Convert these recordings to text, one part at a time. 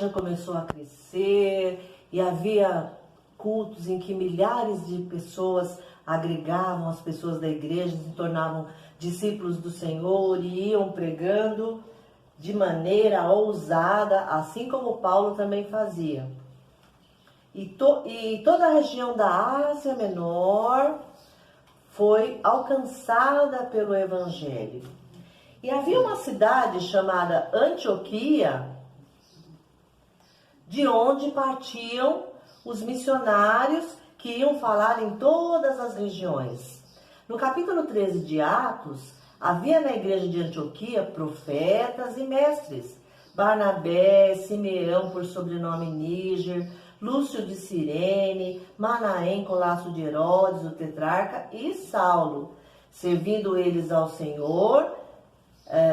igreja começou a crescer e havia cultos em que milhares de pessoas agregavam as pessoas da igreja, se tornavam discípulos do Senhor e iam pregando de maneira ousada, assim como Paulo também fazia. E toda a região da Ásia Menor foi alcançada pelo Evangelho. E havia uma cidade chamada Antioquia, de onde partiam os missionários que iam falar em todas as regiões. No capítulo 13 de Atos, havia na igreja de Antioquia profetas e mestres. Barnabé, Simeão, por sobrenome Níger, Lúcio de Cirene, Manaém, colasso de Herodes, o tetrarca, e Saulo. Servindo eles ao Senhor,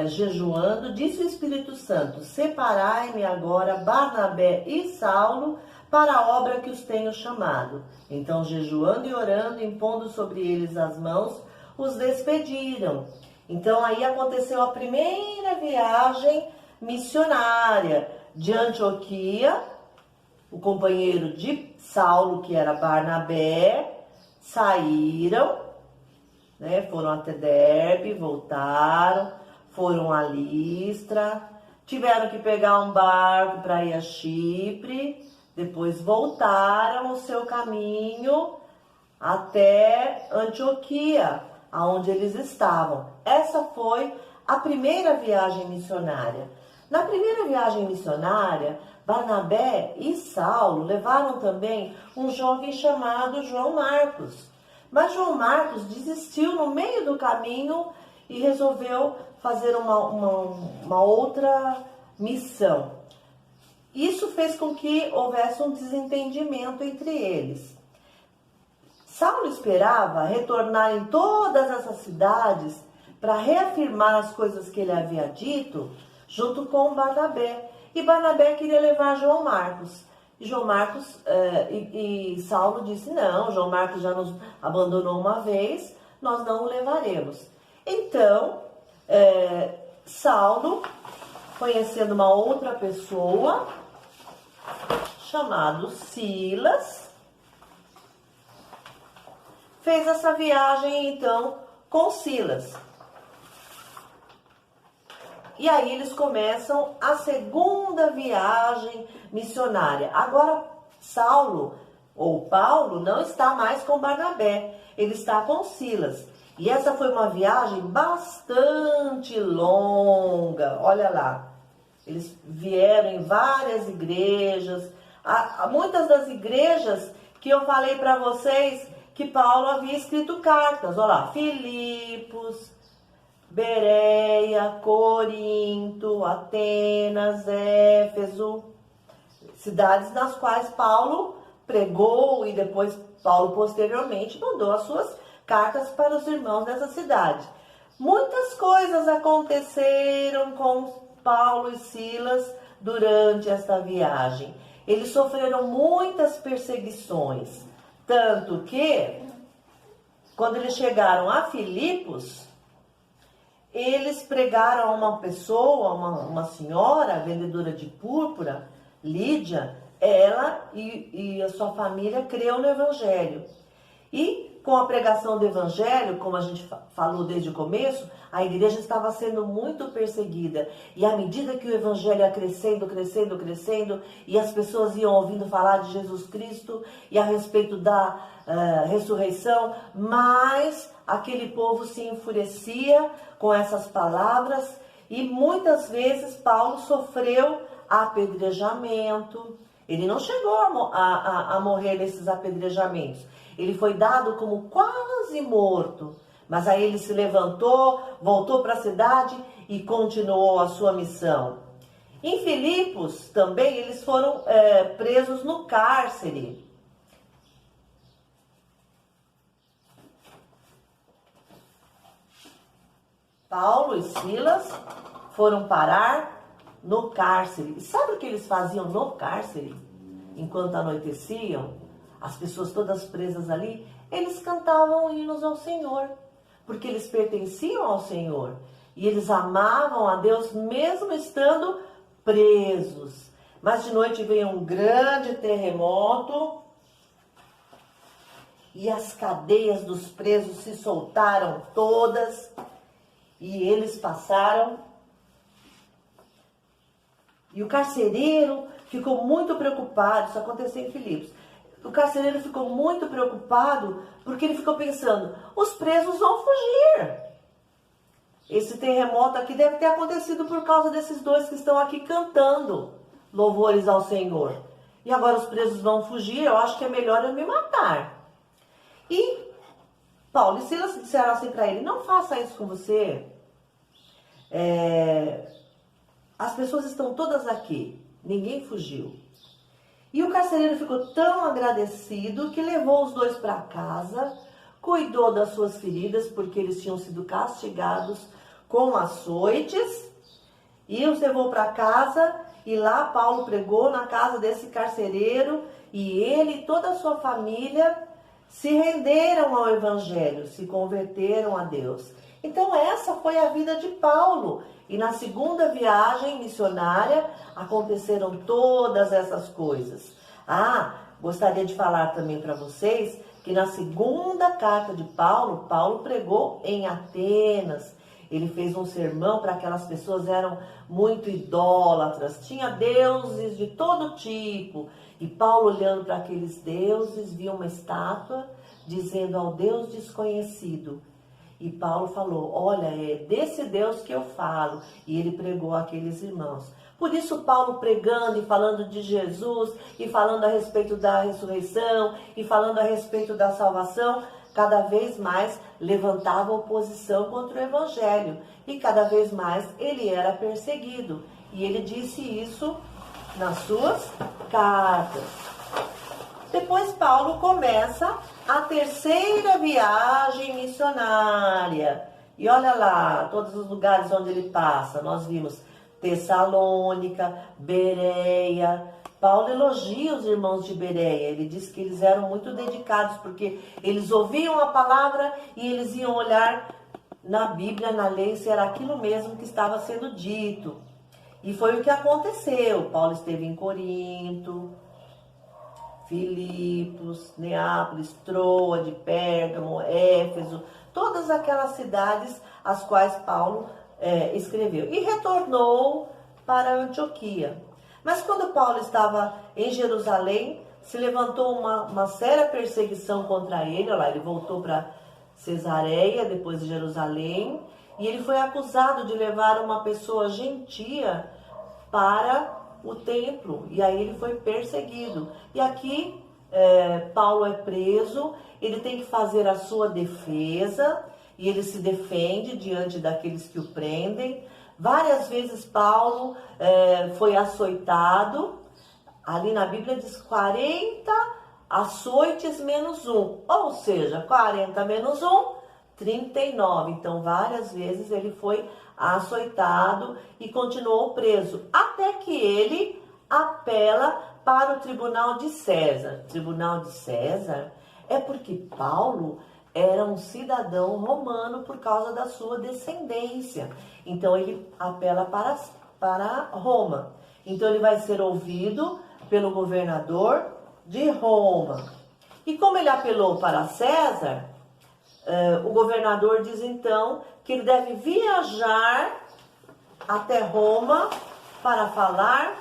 jejuando, disse o Espírito Santo: separai-me agora Barnabé e Saulo para a obra que os tenho chamado. Então, jejuando e orando, impondo sobre eles as mãos, os despediram. Então, aí aconteceu a primeira viagem missionária de Antioquia. O companheiro de Saulo, que era Barnabé, saíram, foram até Derbe, voltaram, foram a Listra, tiveram que pegar um barco para ir a Chipre, depois voltaram o seu caminho até Antioquia, aonde eles estavam. Essa foi a primeira viagem missionária. Na primeira viagem missionária, Barnabé e Saulo levaram também um jovem chamado João Marcos. Mas João Marcos desistiu no meio do caminho e resolveu fazer uma outra missão. Isso fez com que houvesse um desentendimento entre eles. Saulo esperava retornar em todas essas cidades para reafirmar as coisas que ele havia dito, junto com Barnabé. E Barnabé queria levar João Marcos. E Saulo disse: não, João Marcos já nos abandonou uma vez, nós não o levaremos. Então, Saulo, conhecendo uma outra pessoa, chamado Silas, fez essa viagem então com Silas. E aí eles começam a segunda viagem missionária. Agora Saulo, ou Paulo, não está mais com Barnabé, ele está com Silas. E essa foi uma viagem bastante longa, olha lá. Eles vieram em várias igrejas, muitas das igrejas que eu falei para vocês que Paulo havia escrito cartas. Olha lá, Filipos, Bereia, Corinto, Atenas, Éfeso, cidades nas quais Paulo pregou e depois Paulo posteriormente mandou as suas cartas para os irmãos dessa cidade. Muitas coisas aconteceram com Paulo e Silas durante esta viagem. Eles sofreram muitas perseguições, tanto que quando eles chegaram a Filipos, eles pregaram a uma pessoa, uma senhora vendedora de púrpura, Lídia. Ela e a sua família creu no Evangelho. E com a pregação do Evangelho, como a gente falou desde o começo, a igreja estava sendo muito perseguida. E à medida que o Evangelho ia crescendo, e as pessoas iam ouvindo falar de Jesus Cristo e a respeito da ressurreição, mais aquele povo se enfurecia com essas palavras. E muitas vezes Paulo sofreu apedrejamento. Ele não chegou a morrer nesses apedrejamentos. Ele foi dado como quase morto. Mas aí ele se levantou, voltou para a cidade e continuou a sua missão. Em Filipos também eles foram presos no cárcere. Paulo e Silas foram parar no cárcere. E sabe o que eles faziam no cárcere? Enquanto anoiteciam, as pessoas todas presas ali, eles cantavam hinos ao Senhor, porque eles pertenciam ao Senhor. E eles amavam a Deus mesmo estando presos. Mas de noite veio um grande terremoto e as cadeias dos presos se soltaram todas e eles passaram. E o carcereiro ficou muito preocupado, isso aconteceu em Filipos. O carcereiro ficou muito preocupado porque ele ficou pensando, os presos vão fugir. Esse terremoto aqui deve ter acontecido por causa desses dois que estão aqui cantando louvores ao Senhor. E agora os presos vão fugir, eu acho que é melhor eu me matar. E Paulo e Silas disseram assim para ele, não faça isso com você. As pessoas estão todas aqui, ninguém fugiu. E o carcereiro ficou tão agradecido que levou os dois para casa, cuidou das suas feridas, porque eles tinham sido castigados com açoites, e os levou para casa, e lá Paulo pregou na casa desse carcereiro, e ele e toda a sua família se renderam ao Evangelho, se converteram a Deus. Então essa foi a vida de Paulo. E na segunda viagem missionária aconteceram todas essas coisas. Gostaria de falar também para vocês que na segunda carta de Paulo, Paulo pregou em Atenas. Ele fez um sermão para aquelas pessoas que eram muito idólatras, tinha deuses de todo tipo. E Paulo, olhando para aqueles deuses, viu uma estátua dizendo ao Deus desconhecido. E Paulo falou, olha, é desse Deus que eu falo. E ele pregou àqueles irmãos. Por isso Paulo pregando e falando de Jesus, e falando a respeito da ressurreição, e falando a respeito da salvação, cada vez mais levantava oposição contra o Evangelho. E cada vez mais ele era perseguido. E ele disse isso nas suas cartas. Depois Paulo começa a terceira viagem missionária. E olha lá, todos os lugares onde ele passa. Nós vimos Tessalônica, Bereia. Paulo elogia os irmãos de Bereia. Ele diz que eles eram muito dedicados, porque eles ouviam a palavra e eles iam olhar na Bíblia, na lei, se era aquilo mesmo que estava sendo dito. E foi o que aconteceu. Paulo esteve em Corinto, Filipos, Neápolis, Troade, Pérgamo, Éfeso, todas aquelas cidades as quais Paulo escreveu. E retornou para Antioquia. Mas quando Paulo estava em Jerusalém, se levantou uma séria perseguição contra ele. Olha lá, ele voltou para Cesareia, depois de Jerusalém, e ele foi acusado de levar uma pessoa gentia para o templo, e aí ele foi perseguido. E aqui Paulo é preso, ele tem que fazer a sua defesa, e ele se defende diante daqueles que o prendem. Várias vezes Paulo foi açoitado, ali na Bíblia diz 40 açoites menos um, ou seja, 40 menos um, 39. Então várias vezes ele foi açoitado e continuou preso, até que ele apela para o tribunal de César. Tribunal de César é porque Paulo era um cidadão romano por causa da sua descendência. Então ele apela para Roma. Então ele vai ser ouvido pelo governador de Roma. E como ele apelou para César, o governador diz então que ele deve viajar até Roma para falar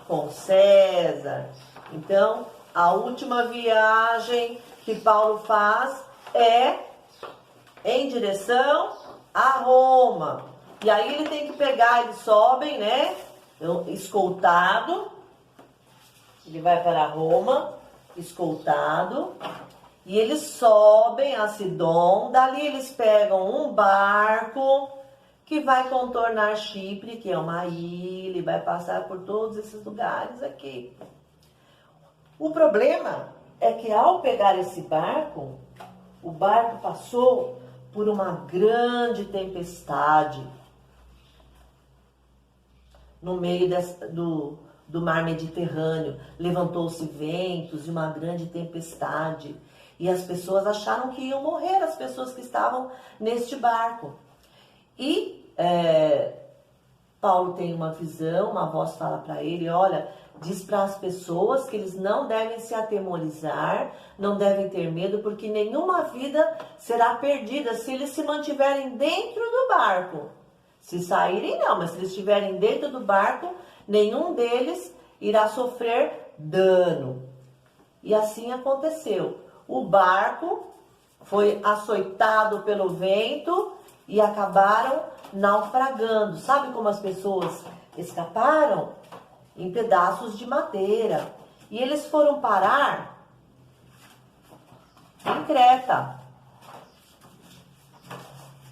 com César. Então, a última viagem que Paulo faz é em direção a Roma. E aí ele tem que pegar, eles sobem, né? Escoltado. Ele vai para Roma, escoltado. E eles sobem a Sidom, dali eles pegam um barco que vai contornar Chipre, que é uma ilha, e vai passar por todos esses lugares aqui. O problema é que ao pegar esse barco, o barco passou por uma grande tempestade no meio do mar Mediterrâneo. Levantou-se ventos e uma grande tempestade. E as pessoas acharam que iam morrer, as pessoas que estavam neste barco. E Paulo tem uma visão, uma voz fala para ele, olha, diz para as pessoas que eles não devem se atemorizar, não devem ter medo, porque nenhuma vida será perdida se eles se mantiverem dentro do barco. Se saírem, não, mas se eles estiverem dentro do barco, nenhum deles irá sofrer dano. E assim aconteceu. O barco foi açoitado pelo vento e acabaram naufragando. Sabe como as pessoas escaparam? Em pedaços de madeira. E eles foram parar em Creta.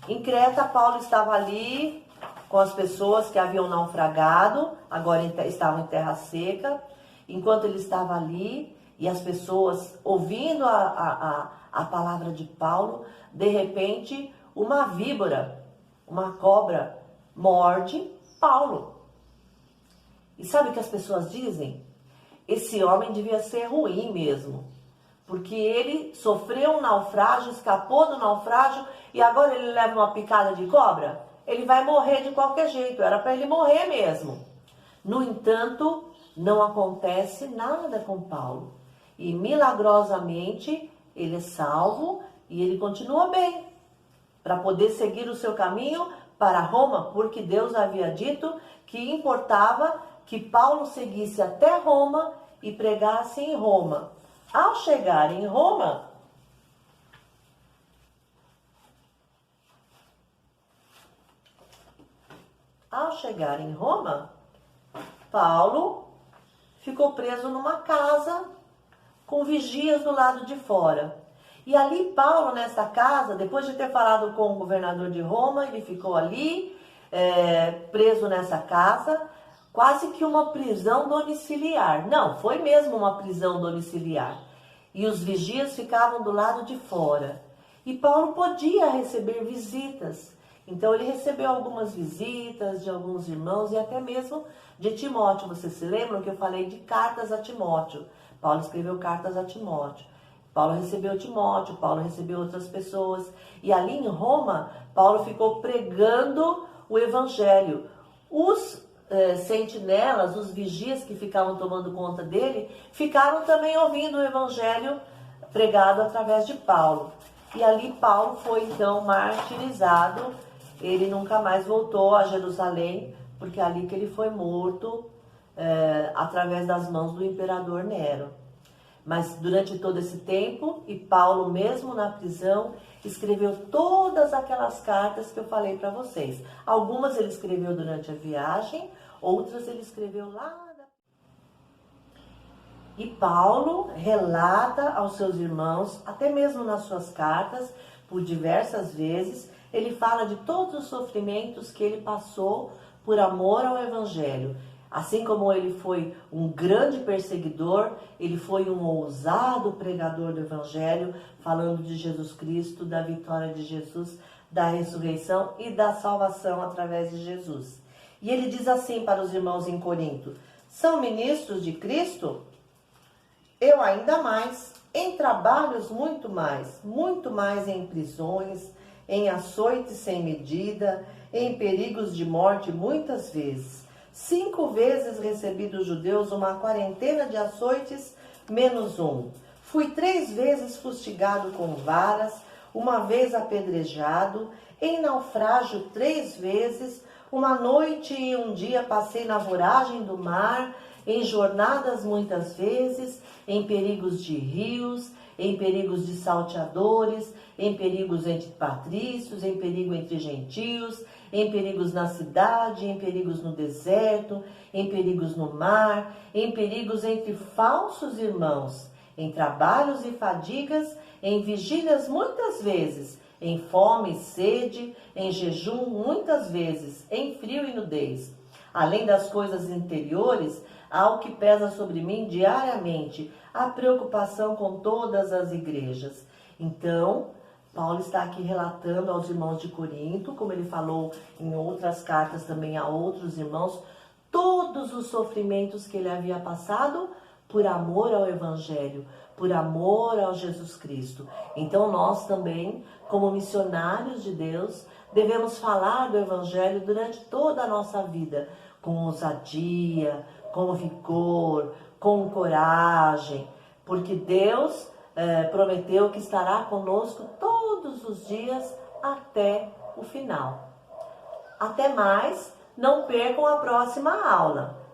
Em Creta, Paulo estava ali com as pessoas que haviam naufragado, agora estavam em terra seca. Enquanto ele estava ali, e as pessoas ouvindo a palavra de Paulo, de repente, uma víbora, uma cobra, morde Paulo. E sabe o que as pessoas dizem? Esse homem devia ser ruim mesmo, porque ele sofreu um naufrágio, escapou do naufrágio e agora ele leva uma picada de cobra? Ele vai morrer de qualquer jeito, era para ele morrer mesmo. No entanto, não acontece nada com Paulo. E milagrosamente ele é salvo e ele continua bem, para poder seguir o seu caminho para Roma, porque Deus havia dito que importava que Paulo seguisse até Roma e pregasse em Roma. Ao chegar em Roma, Paulo ficou preso numa casa com vigias do lado de fora. E ali Paulo, nessa casa, depois de ter falado com o governador de Roma, ele ficou ali, preso nessa casa, quase que uma prisão domiciliar. Não, foi mesmo uma prisão domiciliar. E os vigias ficavam do lado de fora. E Paulo podia receber visitas. Então ele recebeu algumas visitas de alguns irmãos e até mesmo de Timóteo. Vocês se lembram que eu falei de cartas a Timóteo? Paulo escreveu cartas a Timóteo. Paulo recebeu Timóteo, Paulo recebeu outras pessoas. E ali em Roma, Paulo ficou pregando o evangelho. Os sentinelas, os vigias que ficavam tomando conta dele, ficaram também ouvindo o evangelho pregado através de Paulo. E ali Paulo foi então martirizado. Ele nunca mais voltou a Jerusalém, porque é ali que ele foi morto através das mãos do imperador Nero. Mas durante todo esse tempo, e Paulo mesmo na prisão, escreveu todas aquelas cartas que eu falei para vocês. Algumas ele escreveu durante a viagem, outras ele escreveu lá. E Paulo relata aos seus irmãos, até mesmo nas suas cartas, por diversas vezes, ele fala de todos os sofrimentos que ele passou por amor ao Evangelho. Assim como ele foi um grande perseguidor, ele foi um ousado pregador do Evangelho, falando de Jesus Cristo, da vitória de Jesus, da ressurreição e da salvação através de Jesus. E ele diz assim para os irmãos em Corinto: são ministros de Cristo? Eu ainda mais, em trabalhos muito mais em prisões, em açoites sem medida, em perigos de morte muitas vezes. 5 vezes recebi dos judeus uma quarentena de açoites, menos um. Fui 3 vezes fustigado com varas, uma vez apedrejado, em naufrágio 3 vezes, uma noite e um dia passei na voragem do mar, em jornadas muitas vezes, em perigos de rios, em perigos de salteadores, em perigos entre patrícios, em perigo entre gentios, em perigos na cidade, em perigos no deserto, em perigos no mar, em perigos entre falsos irmãos, em trabalhos e fadigas, em vigílias muitas vezes, em fome e sede, em jejum muitas vezes, em frio e nudez. Além das coisas interiores, há o que pesa sobre mim diariamente, a preocupação com todas as igrejas. Então, Paulo está aqui relatando aos irmãos de Corinto, como ele falou em outras cartas também a outros irmãos, todos os sofrimentos que ele havia passado por amor ao Evangelho, por amor ao Jesus Cristo. Então nós também, como missionários de Deus, devemos falar do Evangelho durante toda a nossa vida, com ousadia, com vigor, com coragem, porque Deus prometeu que estará conosco todos os dias até o final. Até mais, não percam a próxima aula.